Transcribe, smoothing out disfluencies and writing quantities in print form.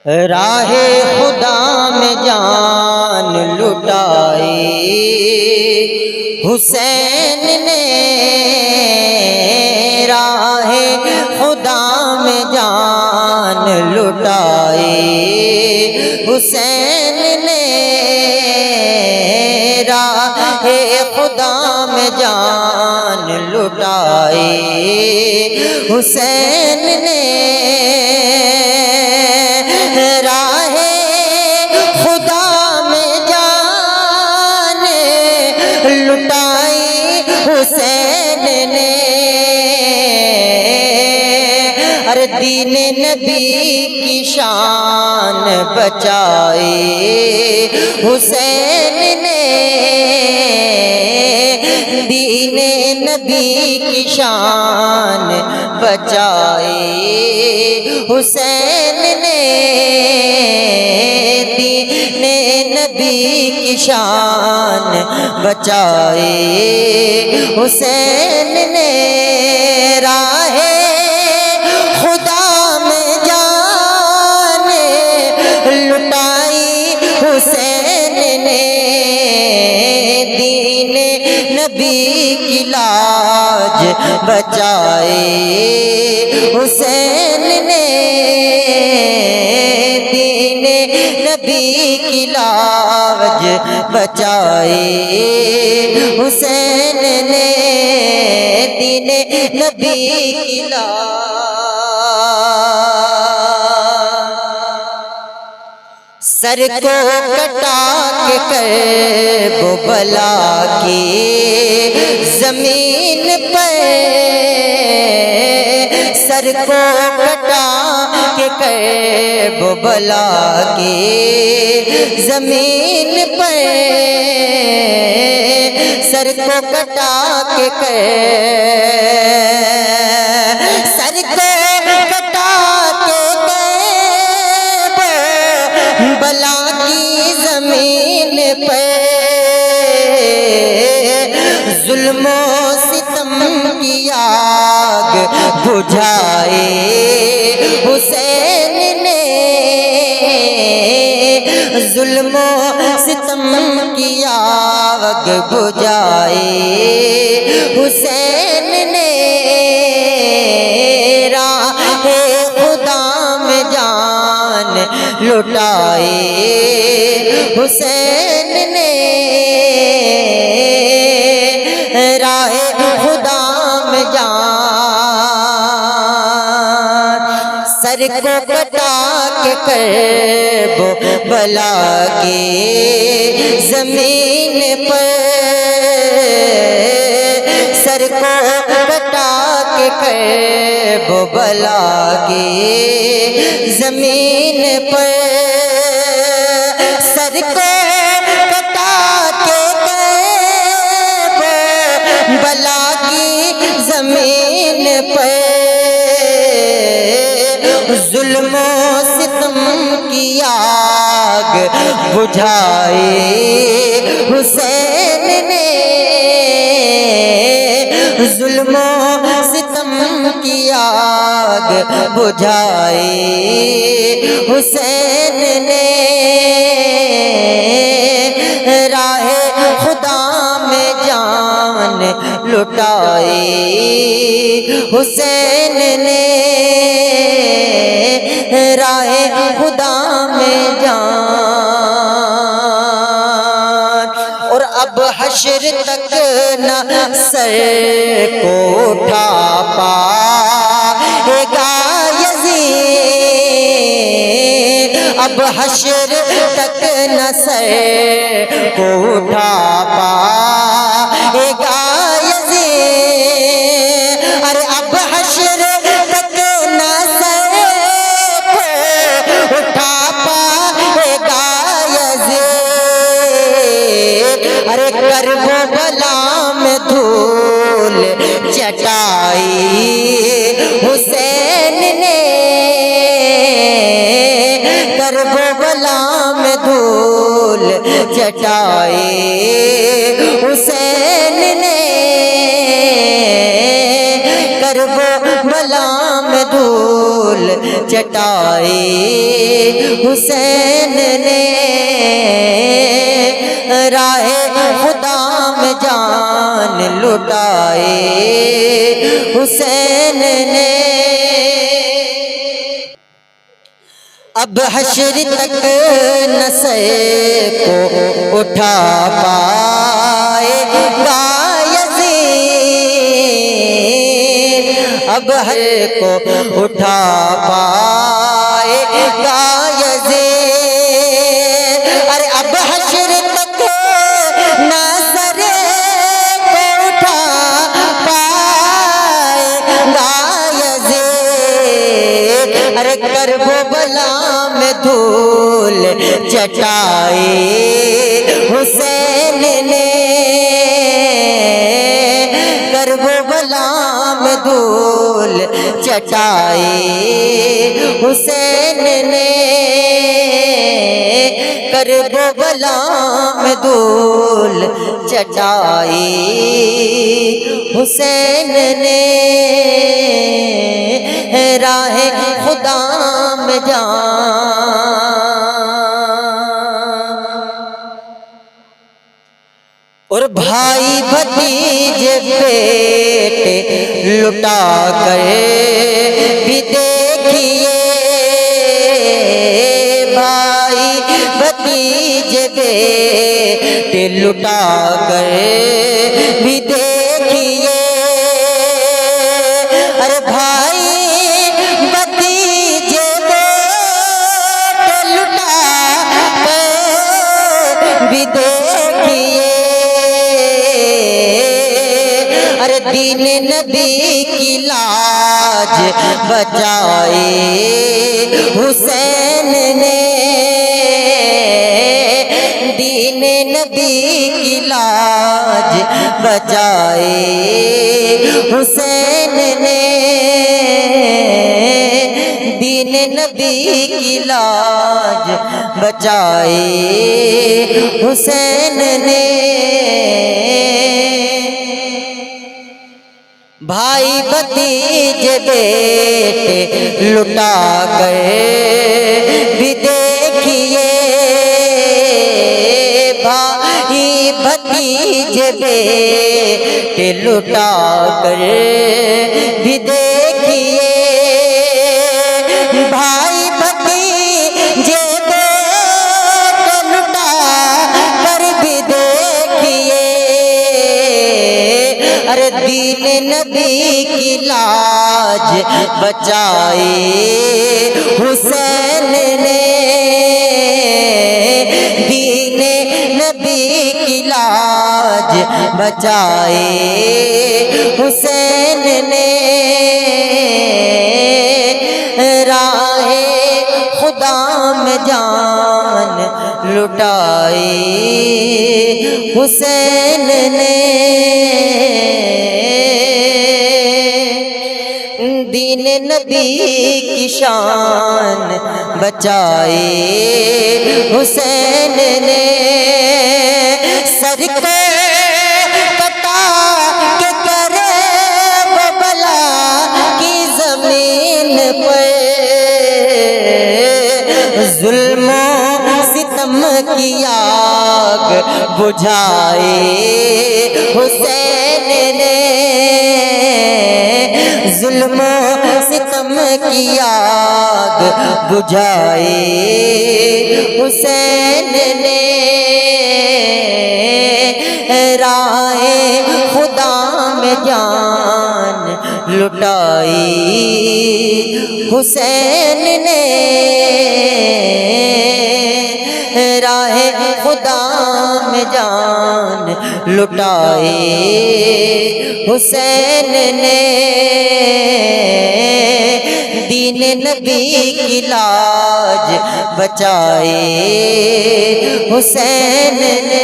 راہ خدا میں جان لٹائی حسین نے، راہ خدا میں جان لٹائی حسین نے، راہ خدا میں جان لٹائی حسین نے، راہ خدا میں جان لٹائی حسین نے، ارے دین نبی کی شان بچائی حسین نے، دین نبی کی شان بچائی حسین نے، دین نبی کی شان بچائی حسین نے، راہ خدا میں جان لٹائی حسین نے، دین نبی کی لاج بچائی حسین نے، دین نبی کی لاج بچائی حسین نے، دین نبی کی لاج، سر کو کٹا کے کربلا کی زمین پر، سر کو کٹا کے کربلا کی زمین پر، سر کو کٹا کے سر کو کٹا کے بلا کی زمین پہ ظلم و ستم کی آگ بجھائے حسین نے، ظلم و ستم کی آگ بجھائے حسین نے، راہ خدا میں جان لٹائے حسین نے، راہ خدا میں جان، سر کو کٹا کے کربلا کی زمین پر، سر کو کٹا کے کربلا کی زمین پر، سر کو کٹا کے کربلا کی زمین پر ظلم و ستم کی آگ بجھائی حسین نے، ظلم و ستم کی آگ بجھائی حسین نے، راہ خدا میں جان لٹائی حسین نے، راہ خدا میں جان، اور اب حشر تک نہ سر کو اٹھا پائے گا یزید، اب حشر تک نہ سر کو اٹھا پائے گا یزید، ارے اب حشر تک نہ سر کو اٹھا پائے گا یزید، ارے کربلا میں دھول چٹائی حسین نے، کربلا میں دھول چٹائی حسین نے، کربلا میں دھول چٹائی حسین نے راہ خدا میں جان لٹائے حسین نے اب حشر تک نہ سر کو اٹھا پائے گا یزید اب ہر کو اٹھا پائے گا یزید ارے اب حشر تک نہ سر کو اٹھا پائے گا یزید ارے کرب و بلا میں دھول چٹائے حسین نے کرب و بلا میں دھول چٹائے حسین نے کرب و بلا میں دھول چٹائے حسین نے راہ خدا میں جان اور بھائی بھتیجے بیٹے لٹا کر بھی دیکھیے بھائی بھتیجے بیٹے لٹا کر بھی دیکھیے ارے بھائی بھتیجے بیٹے لٹا کر بھی دیکھیے ارے دین نبی کی لاج بچائے حسین نے دین نبی کی لاج بچائے حسین نے دین نبی کی لاج بچائے حسین نے بھائی بھتیجے بیٹے لٹا کر بھی دیکھیے بھائی بھتیجے بیٹے لٹا کر بھی دیکھیے بھائی بھتیجے بیٹے لٹا کر بھی دیکھیے ارے دین نبی کی لاج بچائے حسین نے دین نبی کی لاج بچائے حسین نے راہ خدا میں جان لٹائے حسین نے دین نبی کی شان بچائے حسین نے سر کو کٹا کے کرے وہ بلا کی زمین پر ظلم و ستم کی آگ بجھائے حسین نے ظلم و ستم کی آگ بجھائے حسین نے راہ خدا میں جان لٹائی حسین نے راہ خدا میں جان لٹائے حسین نے دین نبی کی لاج بچائے حسین نے